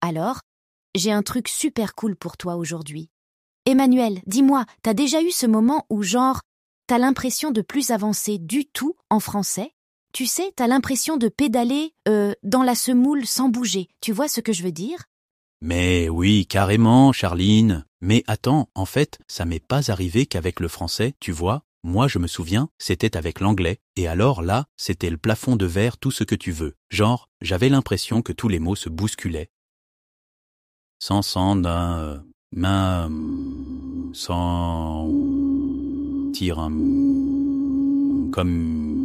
Alors, j'ai un truc super cool pour toi aujourd'hui. Emmanuel, dis-moi, t'as déjà eu ce moment où t'as l'impression de plus avancer du tout en français? Tu sais, t'as l'impression de pédaler dans la semoule sans bouger. Tu vois ce que je veux dire? Mais oui, carrément, Charline. Mais attends, en fait, ça m'est pas arrivé qu'avec le français, tu vois. Moi, je me souviens, c'était avec l'anglais. Et alors là, c'était le plafond de verre, tout ce que tu veux. Genre, j'avais l'impression que tous les mots se bousculaient. Sans main, sans tire comme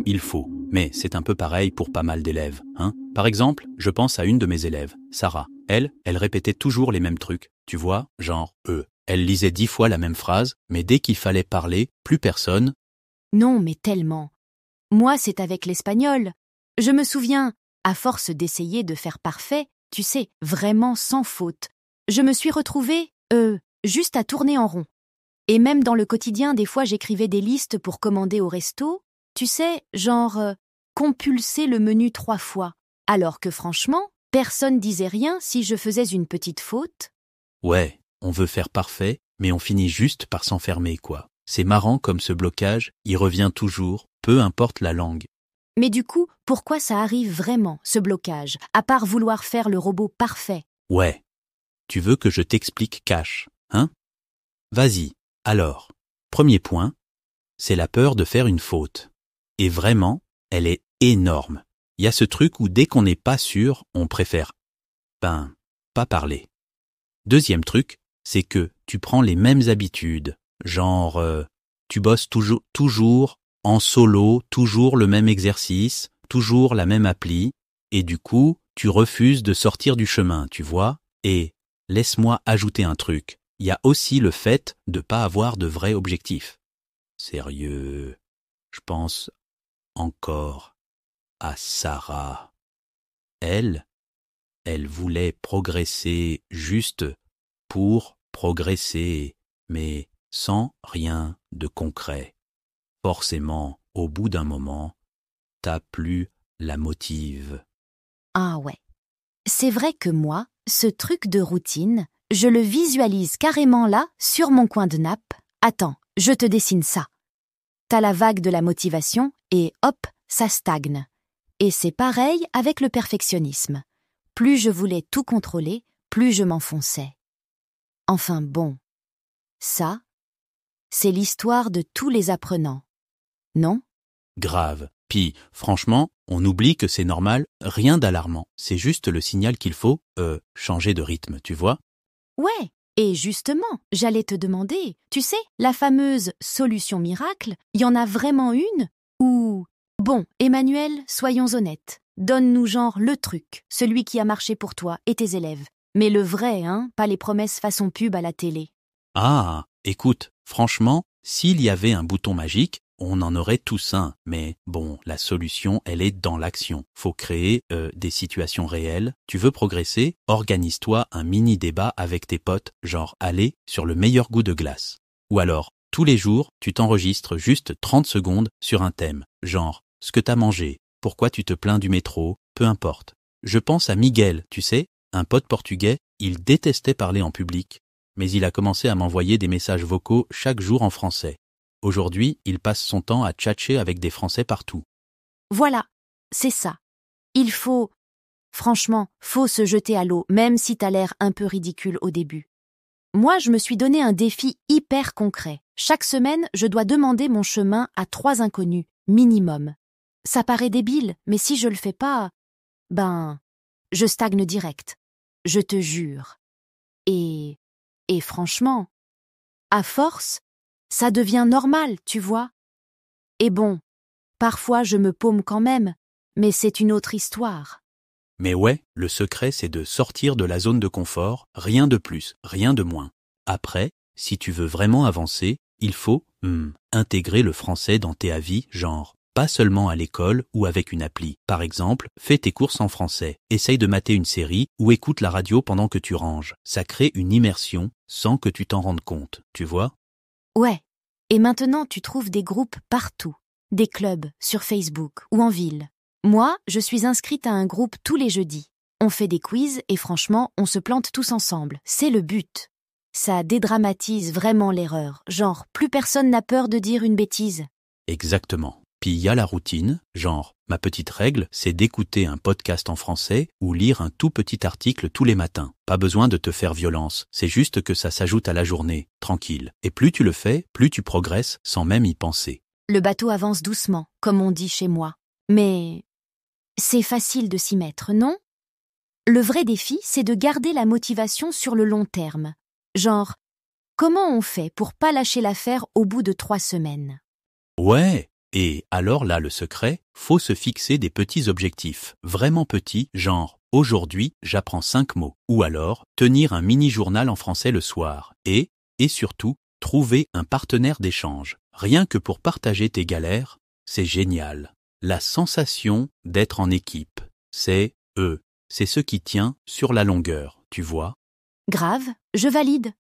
il faut. Mais c'est un peu pareil pour pas mal d'élèves, hein. Par exemple, je pense à une de mes élèves, Sarah. Elle répétait toujours les mêmes trucs, tu vois, genre Elle lisait 10 fois la même phrase, mais dès qu'il fallait parler, plus personne. Non, mais tellement. Moi, c'est avec l'espagnol. Je me souviens, à force d'essayer de faire parfait, tu sais, vraiment sans faute, je me suis retrouvée, juste à tourner en rond. Et même dans le quotidien, des fois, j'écrivais des listes pour commander au resto, tu sais, compulser le menu 3 fois. Alors que franchement, personne disait rien si je faisais une petite faute. Ouais, on veut faire parfait, mais on finit juste par s'enfermer, quoi. C'est marrant comme ce blocage, il revient toujours, peu importe la langue. Mais du coup, pourquoi ça arrive vraiment, ce blocage, à part vouloir faire le robot parfait? Ouais. Tu veux que je t'explique Cash, hein? Vas-y. Alors, premier point, c'est la peur de faire une faute. Et vraiment, elle est énorme. Il y a ce truc où dès qu'on n'est pas sûr, on préfère, pas parler. Deuxième truc, c'est que tu prends les mêmes habitudes, genre, tu bosses toujours en solo, toujours le même exercice, toujours la même appli, et du coup, tu refuses de sortir du chemin, tu vois? Et laisse-moi ajouter un truc. Il y a aussi le fait de pas avoir de vrai objectif. Sérieux, je pense encore à Sarah. Elle voulait progresser juste pour progresser, mais sans rien de concret. Forcément, au bout d'un moment, t'as plus la motive. Ah ouais. C'est vrai que moi, ce truc de routine, je le visualise carrément là, sur mon coin de nappe. Attends, je te dessine ça. T'as la vague de la motivation et hop, ça stagne. Et c'est pareil avec le perfectionnisme. Plus je voulais tout contrôler, plus je m'enfonçais. Enfin bon, ça, c'est l'histoire de tous les apprenants, non? Grave. Puis, franchement, on oublie que c'est normal, rien d'alarmant. C'est juste le signal qu'il faut, changer de rythme, tu vois? Ouais, et justement, j'allais te demander, tu sais, la fameuse solution miracle, il y en a vraiment une? Ou, bon, Emmanuel, soyons honnêtes, donne-nous le truc, celui qui a marché pour toi et tes élèves. Mais le vrai, hein, pas les promesses façon pub à la télé. Ah, écoute, franchement, s'il y avait un bouton magique, on en aurait tous un. Mais bon, la solution, elle est dans l'action. Faut créer des situations réelles. Tu veux progresser? Organise-toi un mini débat avec tes potes, genre aller sur le meilleur goût de glace. Ou alors, tous les jours, tu t'enregistres juste 30 secondes sur un thème, genre ce que t'as mangé, pourquoi tu te plains du métro, peu importe. Je pense à Miguel, tu sais, un pote portugais, il détestait parler en public, mais il a commencé à m'envoyer des messages vocaux chaque jour en français. Aujourd'hui, il passe son temps à tchatcher avec des Français partout. Voilà, c'est ça. Franchement, faut se jeter à l'eau, même si t'as l'air un peu ridicule au début. Moi, je me suis donné un défi hyper concret. Chaque semaine, je dois demander mon chemin à 3 inconnus, minimum. Ça paraît débile, mais si je le fais pas, je stagne direct. Je te jure. Et franchement, à force, ça devient normal, tu vois. Et bon, parfois je me paume quand même, mais c'est une autre histoire. Mais ouais, le secret c'est de sortir de la zone de confort, rien de plus, rien de moins. Après, si tu veux vraiment avancer, il faut intégrer le français dans tes avis, genre pas seulement à l'école ou avec une appli. Par exemple, fais tes courses en français, essaye de mater une série ou écoute la radio pendant que tu ranges. Ça crée une immersion sans que tu t'en rendes compte, tu vois? Ouais, et maintenant tu trouves des groupes partout. des clubs sur Facebook ou en ville. Moi, je suis inscrite à un groupe tous les jeudis. On fait des quiz et franchement, on se plante tous ensemble. C'est le but. Ça dédramatise vraiment l'erreur. Genre, plus personne n'a peur de dire une bêtise. Exactement. Puis il y a la routine, genre, ma petite règle, c'est d'écouter un podcast en français ou lire un tout petit article tous les matins. Pas besoin de te faire violence, c'est juste que ça s'ajoute à la journée, tranquille. Et plus tu le fais, plus tu progresses sans même y penser. Le bateau avance doucement, comme on dit chez moi. Mais c'est facile de s'y mettre, non? Le vrai défi, c'est de garder la motivation sur le long terme. Genre, comment on fait pour pas lâcher l'affaire au bout de 3 semaines? Ouais! Et alors là, le secret, faut se fixer des petits objectifs, vraiment petits, genre « Aujourd'hui, j'apprends 5 mots » ou alors « Tenir un mini-journal en français le soir » et surtout, trouver un partenaire d'échange. Rien que pour partager tes galères, c'est génial. La sensation d'être en équipe, c'est ce qui tient sur la longueur, tu vois. Grave, je valide.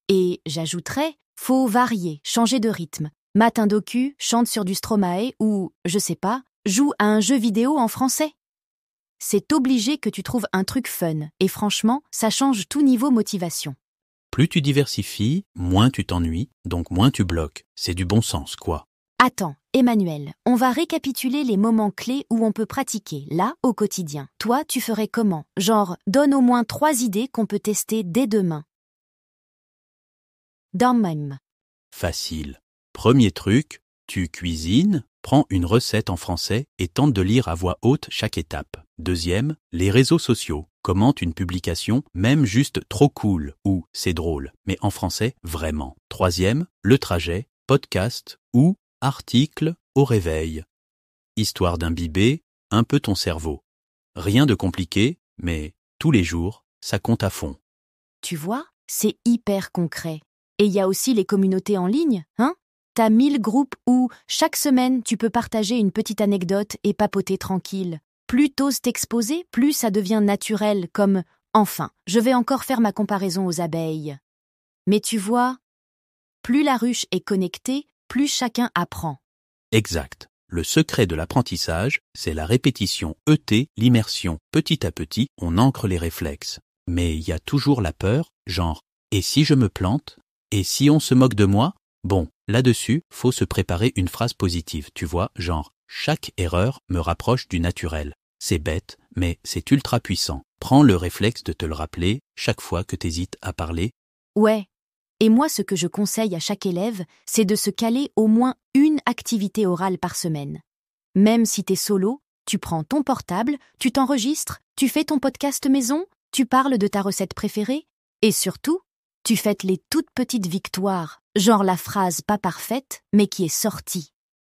Et j'ajouterais, faut varier, changer de rythme. Matin docu, chante sur du Stromae ou, je sais pas, joue à un jeu vidéo en français. C'est obligé que tu trouves un truc fun et franchement, ça change tout niveau motivation. Plus tu diversifies, moins tu t'ennuies, donc moins tu bloques. C'est du bon sens, quoi. Attends, Emmanuel, on va récapituler les moments clés où on peut pratiquer, là, au quotidien. Toi, tu ferais comment? Genre, donne au moins 3 idées qu'on peut tester dès demain. Dans même. Facile. Premier truc, tu cuisines, prends une recette en français et tente de lire à voix haute chaque étape. Deuxième, les réseaux sociaux. Commente une publication, même juste trop cool ou c'est drôle, mais en français vraiment. Troisième, le trajet, podcast ou article au réveil. Histoire d'imbiber un peu ton cerveau. Rien de compliqué, mais tous les jours, ça compte à fond. Tu vois, c'est hyper concret. Et il y a aussi les communautés en ligne, hein? T'as 1000 groupes où, chaque semaine, tu peux partager une petite anecdote et papoter tranquille. Plus t'oses t'exposer, plus ça devient naturel, comme « Enfin, je vais encore faire ma comparaison aux abeilles ». Mais tu vois, plus la ruche est connectée, plus chacun apprend. Exact. Le secret de l'apprentissage, c'est la répétition l'immersion. Petit à petit, on ancre les réflexes. Mais il y a toujours la peur, genre « Et si je me plante ? Et si on se moque de moi ?» Bon, là-dessus, faut se préparer une phrase positive, tu vois, genre « Chaque erreur me rapproche du naturel ». C'est bête, mais c'est ultra puissant. Prends le réflexe de te le rappeler chaque fois que t'hésites à parler. Ouais. Et moi, ce que je conseille à chaque élève, c'est de se caler au moins une activité orale par semaine. Même si t'es solo, tu prends ton portable, tu t'enregistres, tu fais ton podcast maison, tu parles de ta recette préférée, et surtout, tu fêtes les toutes petites victoires, genre la phrase pas parfaite, mais qui est sortie.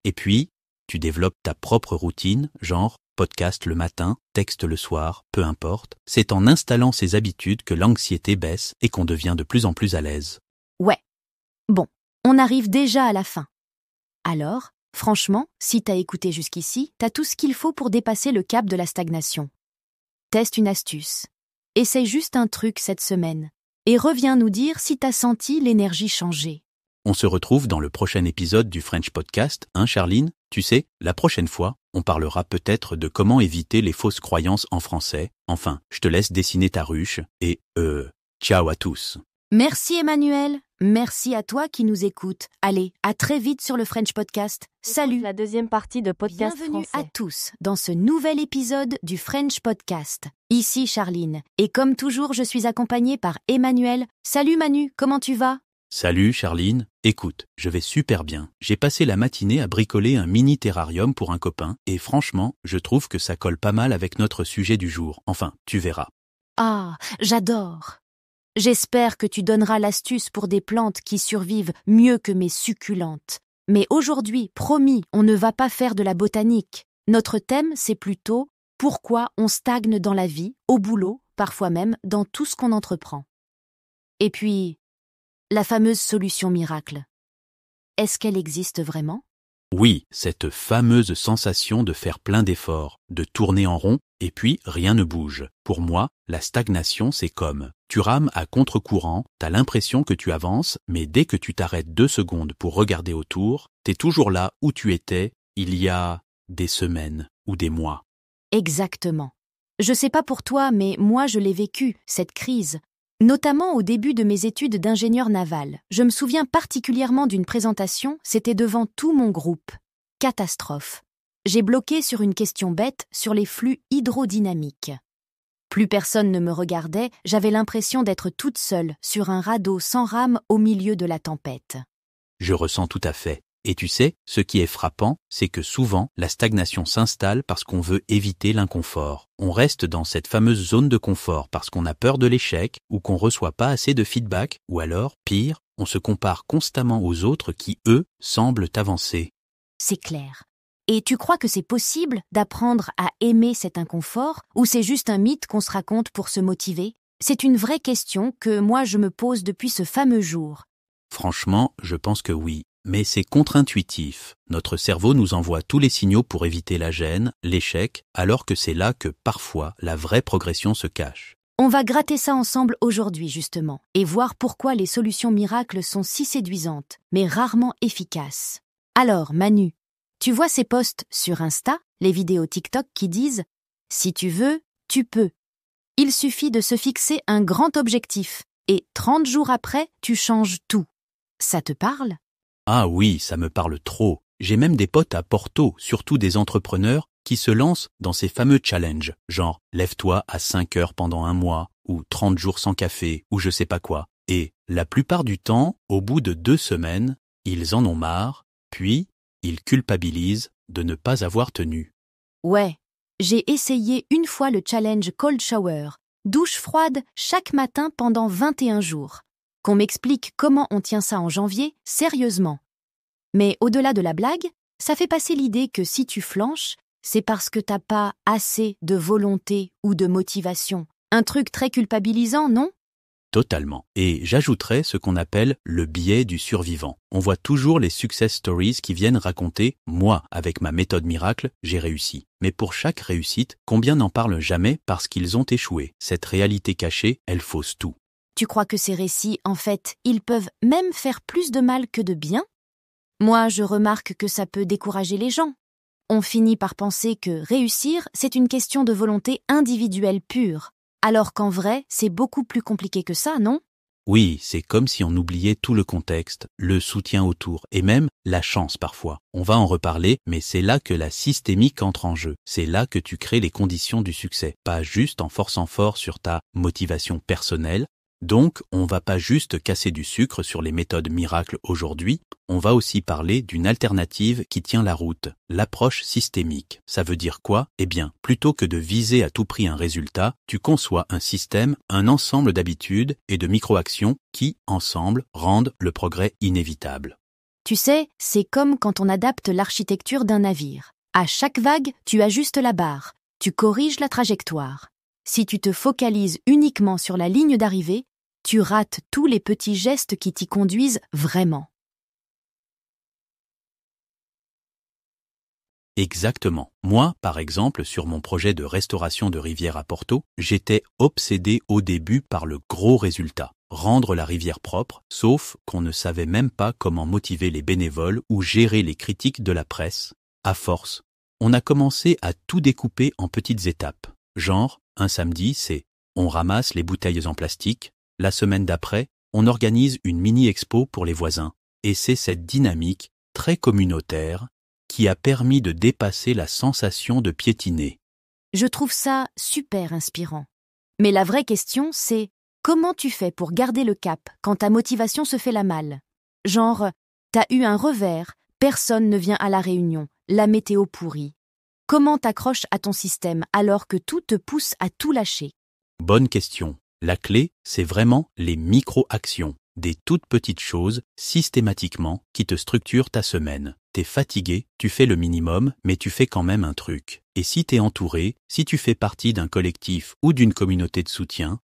Et puis, tu développes ta propre routine, genre podcast le matin, texte le soir, peu importe. C'est en installant ces habitudes que l'anxiété baisse et qu'on devient de plus en plus à l'aise. Ouais. Bon, on arrive déjà à la fin. Alors, franchement, si t'as écouté jusqu'ici, t'as tout ce qu'il faut pour dépasser le cap de la stagnation. Teste une astuce. Essaye juste un truc cette semaine. Et reviens nous dire si t'as senti l'énergie changer. On se retrouve dans le prochain épisode du French Podcast, hein Charline? Tu sais, la prochaine fois, on parlera peut-être de comment éviter les fausses croyances en français. Enfin, je te laisse dessiner ta ruche et ciao à tous. Merci Emmanuel. Merci à toi qui nous écoutes. Allez, à très vite sur le French Podcast. Salut. La deuxième partie de podcast Bienvenue français. à tous dans ce nouvel épisode du French Podcast. Ici Charline. Et comme toujours, je suis accompagnée par Emmanuel. Salut Manu, comment tu vas? Salut Charline, écoute, je vais super bien. J'ai passé la matinée à bricoler un mini terrarium pour un copain et franchement, je trouve que ça colle pas mal avec notre sujet du jour. Enfin, tu verras. Ah, j'adore. J'espère que tu donneras l'astuce pour des plantes qui survivent mieux que mes succulentes. Mais aujourd'hui, promis, on ne va pas faire de la botanique. Notre thème, c'est plutôt pourquoi on stagne dans la vie, au boulot, parfois même dans tout ce qu'on entreprend. Et puis, la fameuse solution miracle. Est-ce qu'elle existe vraiment? Oui, cette fameuse sensation de faire plein d'efforts, de tourner en rond, et puis rien ne bouge. Pour moi, la stagnation, c'est comme tu rames à contre-courant, t'as l'impression que tu avances, mais dès que tu t'arrêtes 2 secondes pour regarder autour, t'es toujours là où tu étais il y a des semaines ou des mois. Exactement. Je sais pas pour toi, mais moi je l'ai vécu, cette crise. Notamment au début de mes études d'ingénieur naval. Je me souviens particulièrement d'une présentation, c'était devant tout mon groupe. Catastrophe. J'ai bloqué sur une question bête sur les flux hydrodynamiques. Plus personne ne me regardait, j'avais l'impression d'être toute seule sur un radeau sans rame au milieu de la tempête. Je ressens tout à fait. Et tu sais, ce qui est frappant, c'est que souvent, la stagnation s'installe parce qu'on veut éviter l'inconfort. On reste dans cette fameuse zone de confort parce qu'on a peur de l'échec ou qu'on reçoit pas assez de feedback, ou alors, pire, on se compare constamment aux autres qui, eux, semblent avancer. C'est clair. Et tu crois que c'est possible d'apprendre à aimer cet inconfort ou c'est juste un mythe qu'on se raconte pour se motiver? C'est une vraie question que moi je me pose depuis ce fameux jour. Franchement, je pense que oui. Mais c'est contre-intuitif. Notre cerveau nous envoie tous les signaux pour éviter la gêne, l'échec, alors que c'est là que, parfois, la vraie progression se cache. On va gratter ça ensemble aujourd'hui, justement, et voir pourquoi les solutions miracles sont si séduisantes, mais rarement efficaces. Alors, Manu, tu vois ces posts sur Insta, les vidéos TikTok qui disent « Si tu veux, tu peux ». Il suffit de se fixer un grand objectif, et 30 jours après, tu changes tout. Ça te parle ? Ah oui, ça me parle trop. J'ai même des potes à Porto, surtout des entrepreneurs, qui se lancent dans ces fameux challenges, genre « lève-toi à 5 heures pendant un mois » ou « 30 jours sans café » ou je sais pas quoi. Et la plupart du temps, au bout de 2 semaines, ils en ont marre, puis ils culpabilisent de ne pas avoir tenu. Ouais, j'ai essayé une fois le challenge Cold Shower, douche froide chaque matin pendant 21 jours. Qu'on m'explique comment on tient ça en janvier, sérieusement. Mais au-delà de la blague, ça fait passer l'idée que si tu flanches, c'est parce que t'as pas assez de volonté ou de motivation. Un truc très culpabilisant, non ? Totalement. Et j'ajouterais ce qu'on appelle le biais du survivant. On voit toujours les success stories qui viennent raconter « moi, avec ma méthode miracle, j'ai réussi ». Mais pour chaque réussite, combien n'en parlent jamais parce qu'ils ont échoué ? Cette réalité cachée, elle fausse tout. Tu crois que ces récits, en fait, ils peuvent même faire plus de mal que de bien ? Moi, je remarque que ça peut décourager les gens. On finit par penser que réussir, c'est une question de volonté individuelle pure, alors qu'en vrai, c'est beaucoup plus compliqué que ça, non ? Oui, c'est comme si on oubliait tout le contexte, le soutien autour, et même la chance parfois. On va en reparler, mais c'est là que la systémique entre en jeu. C'est là que tu crées les conditions du succès, pas juste en forçant fort sur ta motivation personnelle. Donc, on va pas juste casser du sucre sur les méthodes miracles aujourd'hui, on va aussi parler d'une alternative qui tient la route, l'approche systémique. Ça veut dire quoi ? Eh bien, plutôt que de viser à tout prix un résultat, tu conçois un système, un ensemble d'habitudes et de micro-actions qui, ensemble, rendent le progrès inévitable. Tu sais, c'est comme quand on adapte l'architecture d'un navire. À chaque vague, tu ajustes la barre, tu corriges la trajectoire. Si tu te focalises uniquement sur la ligne d'arrivée, tu rates tous les petits gestes qui t'y conduisent vraiment. Exactement. Moi, par exemple, sur mon projet de restauration de rivière à Porto, j'étais obsédé au début par le gros résultat, rendre la rivière propre, sauf qu'on ne savait même pas comment motiver les bénévoles ou gérer les critiques de la presse. À force, on a commencé à tout découper en petites étapes. Genre, un samedi, c'est on ramasse les bouteilles en plastique. La semaine d'après, on organise une mini-expo pour les voisins. Et c'est cette dynamique très communautaire qui a permis de dépasser la sensation de piétiner. Je trouve ça super inspirant. Mais la vraie question, c'est comment tu fais pour garder le cap quand ta motivation se fait la malle ? Genre, t'as eu un revers, personne ne vient à la réunion, la météo pourrie. Comment t'accroches à ton système alors que tout te pousse à tout lâcher ? Bonne question. La clé, c'est vraiment les micro-actions, des toutes petites choses, systématiquement, qui te structurent ta semaine. T'es fatigué, tu fais le minimum, mais tu fais quand même un truc. Et si t'es entouré, si tu fais partie d'un collectif ou d'une communauté de soutien,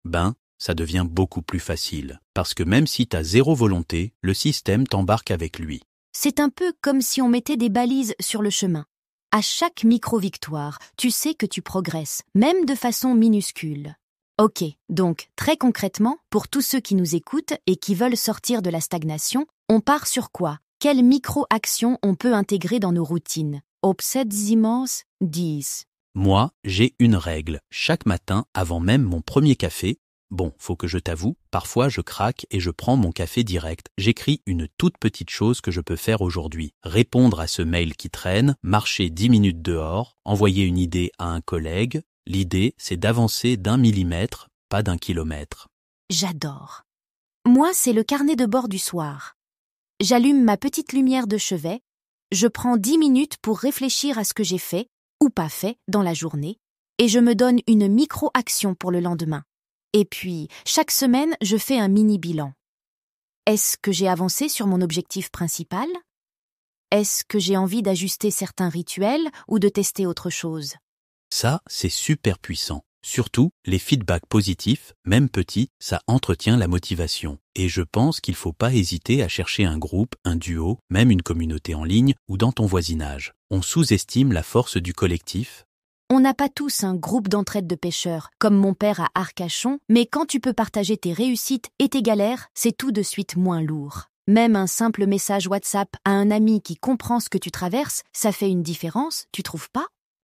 ça devient beaucoup plus facile. Parce que même si t'as zéro volonté, le système t'embarque avec lui. C'est un peu comme si on mettait des balises sur le chemin. À chaque micro-victoire, tu sais que tu progresses, même de façon minuscule. Ok, donc très concrètement, pour tous ceux qui nous écoutent et qui veulent sortir de la stagnation, on part sur quoi? Quelles micro-actions on peut intégrer dans nos routines? Obsedimos 10. Moi, j'ai une règle. Chaque matin, avant même mon premier café, bon, faut que je t'avoue, parfois je craque et je prends mon café direct. J'écris une toute petite chose que je peux faire aujourd'hui. Répondre à ce mail qui traîne, marcher 10 minutes dehors, envoyer une idée à un collègue. L'idée, c'est d'avancer d'1 millimètre, pas d'1 kilomètre. J'adore. Moi, c'est le carnet de bord du soir. J'allume ma petite lumière de chevet, je prends 10 minutes pour réfléchir à ce que j'ai fait, ou pas fait, dans la journée, et je me donne une micro-action pour le lendemain. Et puis, chaque semaine, je fais un mini-bilan. Est-ce que j'ai avancé sur mon objectif principal? Est-ce que j'ai envie d'ajuster certains rituels ou de tester autre chose? Ça, c'est super puissant. Surtout, les feedbacks positifs, même petits, ça entretient la motivation. Et je pense qu'il ne faut pas hésiter à chercher un groupe, un duo, même une communauté en ligne ou dans ton voisinage. On sous-estime la force du collectif. On n'a pas tous un groupe d'entraide de pêcheurs, comme mon père à Arcachon, mais quand tu peux partager tes réussites et tes galères, c'est tout de suite moins lourd. Même un simple message WhatsApp à un ami qui comprend ce que tu traverses, ça fait une différence, tu trouves pas?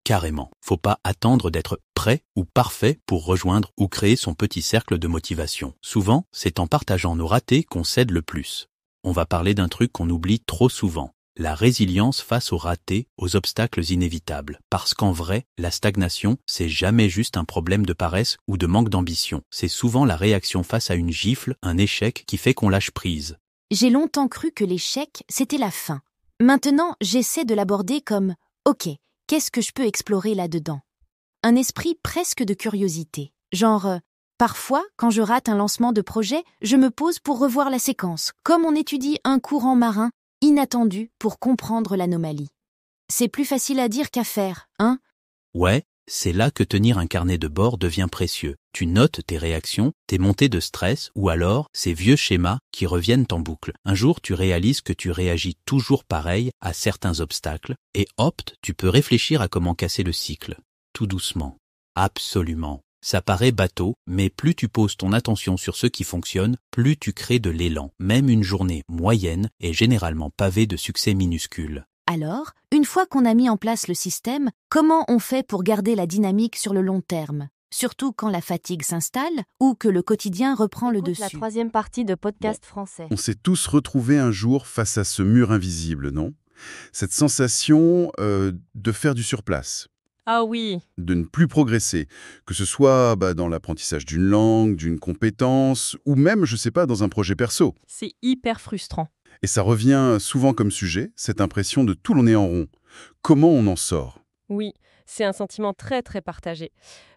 Carrément. Faut pas attendre d'être prêt ou parfait pour rejoindre ou créer son petit cercle de motivation. Souvent, c'est en partageant nos ratés qu'on s'aide le plus. On va parler d'un truc qu'on oublie trop souvent. La résilience face aux ratés, aux obstacles inévitables. Parce qu'en vrai, la stagnation, c'est jamais juste un problème de paresse ou de manque d'ambition. C'est souvent la réaction face à une gifle, un échec qui fait qu'on lâche prise. J'ai longtemps cru que l'échec, c'était la fin. Maintenant, j'essaie de l'aborder comme « Ok, qu'est-ce que je peux explorer là-dedans ?» Un esprit presque de curiosité. Genre, parfois, quand je rate un lancement de projet, je me pose pour revoir la séquence, comme on étudie un courant marin inattendu pour comprendre l'anomalie. C'est plus facile à dire qu'à faire, hein? Ouais, c'est là que tenir un carnet de bord devient précieux. Tu notes tes réactions, tes montées de stress ou alors ces vieux schémas qui reviennent en boucle. Un jour, tu réalises que tu réagis toujours pareil à certains obstacles et tu peux réfléchir à comment casser le cycle. Tout doucement. Absolument. Ça paraît bateau, mais plus tu poses ton attention sur ce qui fonctionne, plus tu crées de l'élan. Même une journée moyenne est généralement pavée de succès minuscules. Alors, une fois qu'on a mis en place le système, comment on fait pour garder la dynamique sur le long terme? Surtout quand la fatigue s'installe ou que le quotidien reprend le dessus. La troisième partie de podcast français. On s'est tous retrouvés un jour face à ce mur invisible, non? Cette sensation de faire du surplace, Ah oui, de ne plus progresser, que ce soit dans l'apprentissage d'une langue, d'une compétence, ou même, je sais pas, dans un projet perso. c'est hyper frustrant. Et ça revient souvent comme sujet, cette impression de tourner en rond. Comment on en sort? Oui, c'est un sentiment très très partagé.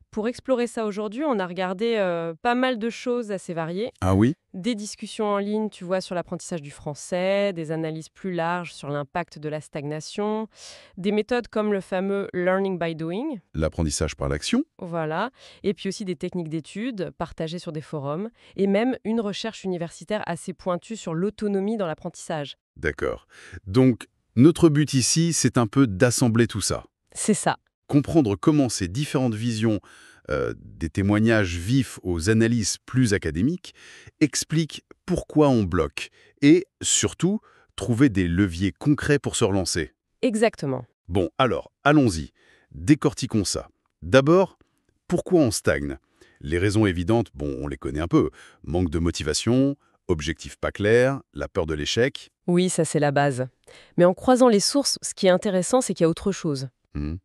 Pour explorer ça aujourd'hui, on a regardé pas mal de choses assez variées. Ah oui? Des discussions en ligne, tu vois, sur l'apprentissage du français, des analyses plus larges sur l'impact de la stagnation, des méthodes comme le fameux learning by doing, L'apprentissage par l'action? voilà, et puis aussi des techniques d'études partagées sur des forums, et même une recherche universitaire assez pointue sur l'autonomie dans l'apprentissage. D'accord. Donc, notre but ici, c'est un peu d'assembler tout ça. C'est ça. Comprendre comment ces différentes visions, des témoignages vifs aux analyses plus académiques, expliquent pourquoi on bloque et, surtout, trouver des leviers concrets pour se relancer. Exactement. Bon, alors, allons-y. Décortiquons ça. D'abord, pourquoi on stagne? Les raisons évidentes, on les connaît un peu. Manque de motivation, objectif pas clair, la peur de l'échec. Oui, ça c'est la base. Mais en croisant les sources, ce qui est intéressant, c'est qu'il y a autre chose. Mhm.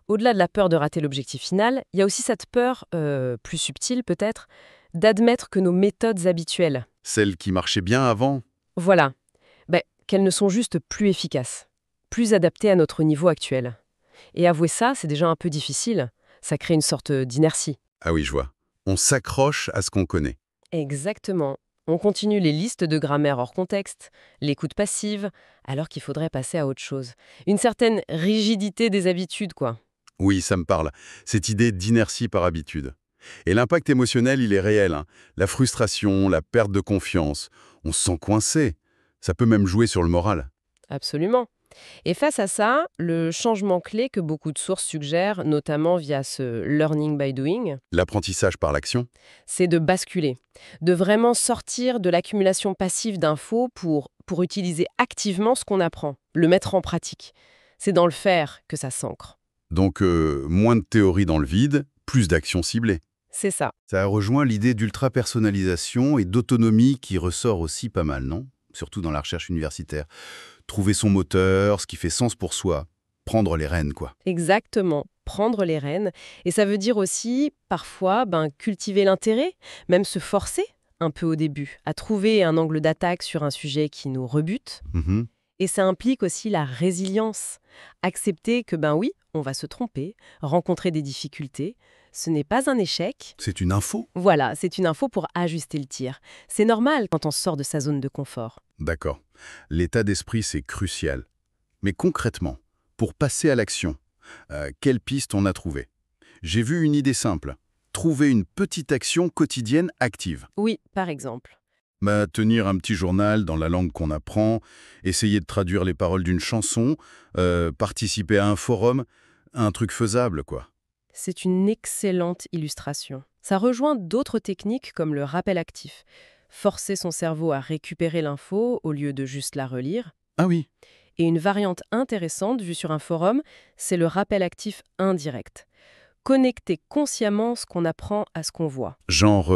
Au-delà de la peur de rater l'objectif final, il y a aussi cette peur, plus subtile peut-être, d'admettre que nos méthodes habituelles, Celles qui marchaient bien avant? voilà, qu'elles ne sont juste plus efficaces, plus adaptées à notre niveau actuel. Et avouer ça, c'est déjà un peu difficile. Ça crée une sorte d'inertie. Ah oui, je vois. On s'accroche à ce qu'on connaît. Exactement. On continue les listes de grammaire hors contexte, l'écoute passive, alors qu'il faudrait passer à autre chose. Une certaine rigidité des habitudes, quoi. Oui, ça me parle. Cette idée d'inertie par habitude. Et l'impact émotionnel, il est réel, hein. La frustration, la perte de confiance. On se sent coincé. Ça peut même jouer sur le moral. Absolument. Et face à ça, le changement clé que beaucoup de sources suggèrent, notamment via ce learning by doing, L'apprentissage par l'action? c'est de basculer, de vraiment sortir de l'accumulation passive d'infos pour utiliser activement ce qu'on apprend, le mettre en pratique. C'est dans le faire que ça s'ancre. Donc, moins de théorie dans le vide, plus d'actions ciblées. C'est ça. Ça rejoint l'idée d'ultra-personnalisation et d'autonomie qui ressort aussi pas mal, non? Surtout dans la recherche universitaire. Trouver son moteur, ce qui fait sens pour soi. Prendre les rênes, quoi. Exactement. Prendre les rênes. Et ça veut dire aussi, parfois, cultiver l'intérêt, même se forcer un peu au début, à trouver un angle d'attaque sur un sujet qui nous rebute. Mhm. Et ça implique aussi la résilience. Accepter que, oui, on va se tromper, rencontrer des difficultés. Ce n'est pas un échec. C'est une info? Voilà, c'est une info pour ajuster le tir. C'est normal quand on sort de sa zone de confort. D'accord. L'état d'esprit, c'est crucial. Mais concrètement, pour passer à l'action, quelle piste on a trouvé? J'ai vu une idée simple. Trouver une petite action quotidienne active. Oui, par exemple. Tenir un petit journal dans la langue qu'on apprend, essayer de traduire les paroles d'une chanson, participer à un forum, un truc faisable, quoi. C'est une excellente illustration. Ça rejoint d'autres techniques comme le rappel actif. Forcer son cerveau à récupérer l'info au lieu de juste la relire. Ah oui. Et une variante intéressante vue sur un forum, c'est le rappel actif indirect. Connecter consciemment ce qu'on apprend à ce qu'on voit. Genre,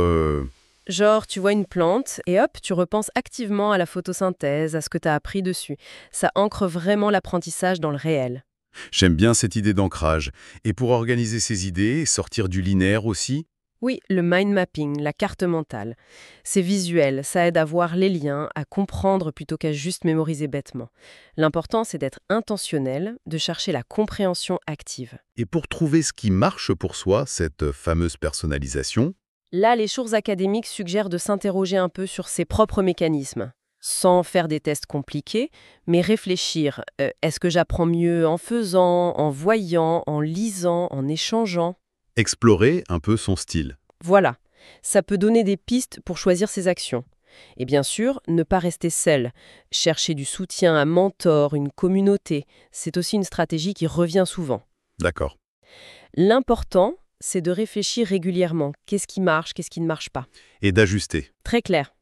tu vois une plante et hop, tu repenses activement à la photosynthèse, à ce que tu as appris dessus. Ça ancre vraiment l'apprentissage dans le réel. J'aime bien cette idée d'ancrage. Et pour organiser ses idées, sortir du linéaire aussi? Oui, le mind mapping, la carte mentale. C'est visuel, ça aide à voir les liens, à comprendre plutôt qu'à juste mémoriser bêtement. L'important, c'est d'être intentionnel, de chercher la compréhension active. Et pour trouver ce qui marche pour soi, cette fameuse personnalisation? Là, les sources académiques suggèrent de s'interroger un peu sur ses propres mécanismes, sans faire des tests compliqués, mais réfléchir. Est-ce que j'apprends mieux en faisant, en voyant, en lisant, en échangeant? Explorer un peu son style. Voilà, ça peut donner des pistes pour choisir ses actions. Et bien sûr, ne pas rester seul. Chercher du soutien, un mentor, une communauté, c'est aussi une stratégie qui revient souvent. D'accord. L'important, c'est de réfléchir régulièrement. Qu'est-ce qui marche, qu'est-ce qui ne marche pas? Et d'ajuster. Très clair.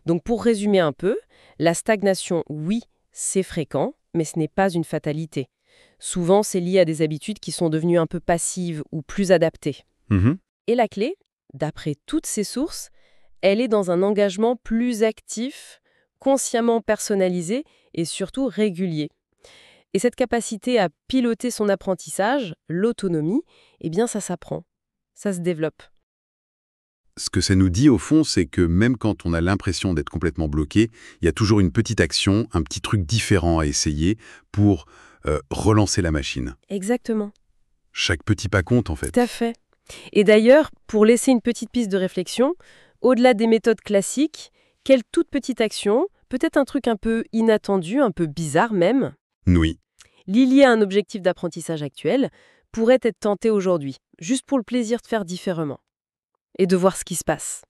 Donc pour résumer un peu, la stagnation, oui, c'est fréquent, mais ce n'est pas une fatalité. Souvent, c'est lié à des habitudes qui sont devenues un peu passives ou plus adaptées. Mhm. Et la clé, d'après toutes ces sources, elle est dans un engagement plus actif, consciemment personnalisé et surtout régulier. Et cette capacité à piloter son apprentissage, l'autonomie, ça s'apprend, ça se développe. Ce que ça nous dit, au fond, c'est que même quand on a l'impression d'être complètement bloqué, il y a toujours une petite action, un petit truc différent à essayer pour relancer la machine. Exactement. Chaque petit pas compte, en fait. Tout à fait. Et d'ailleurs, pour laisser une petite piste de réflexion, au-delà des méthodes classiques, quelle toute petite action, peut-être un truc un peu inattendu, un peu bizarre même, Oui. lié à un objectif d'apprentissage actuel, pourrait être tenté aujourd'hui, juste pour le plaisir de faire différemment et de voir ce qui se passe.